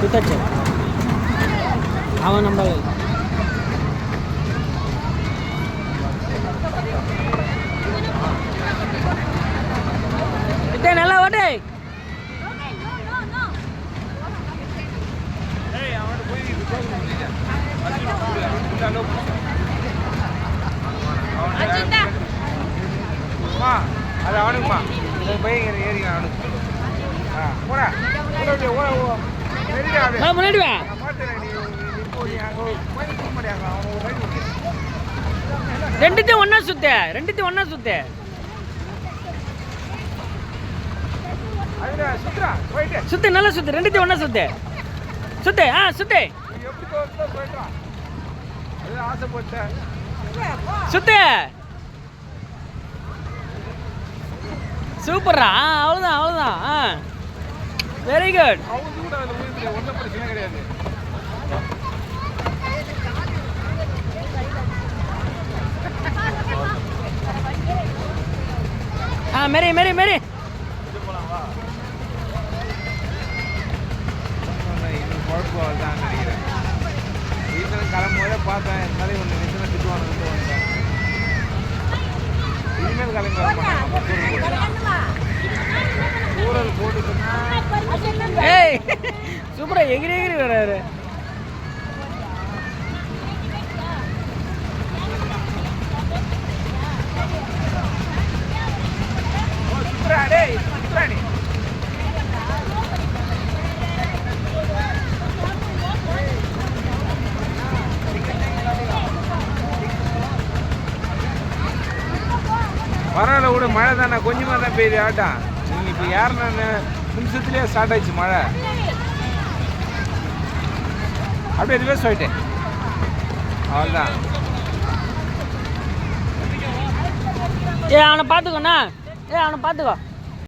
சுத்தாச்சு அவன் நம்பல நல்லா ஓட்டு அது அவனுக்குமா பையன் ஏறி அவனுக்கு முன்னாடி வா ரெண்டுத்தையும் ஒன்னா சுத்து சுத்து நல்லா சுத்து ரெண்டுத்தையும் ஒன்னா சுத்து சுத்து சுத்து சூப்பர்ரா அவ்வளோதான் வெரி குட் ஒன்றும் பிரச்சனை கிடையாது மேரி குழப்பம் தான் நினைக்கிறேன் வீட்டில் கிளம்பும்போதே பார்த்தேன் இருந்தாலும் ஒன்று நினைச்சுனா திட்டுவானுன்னு வந்தேன் இனிமேல் கிளம்பி ஊரல் போட்டுக்குன்னா சூப்பரா எகிரி வர்றாரு சுத்ராணி பரவாயில்ல விட மழை தானே கொஞ்சமாக தான் பெய்யுது ஆட்டம் நீங்கள் இப்போ யாருன்னு நிமிஷத்துலேயே ஸ்டார்ட் ஆயிடுச்சு மழை அப்படியே ரிவர்ஸ் ஆகிட்டேன் அவ்வளோதான் அவனை பார்த்துக்கோண்ணா அவனை பார்த்துக்கோ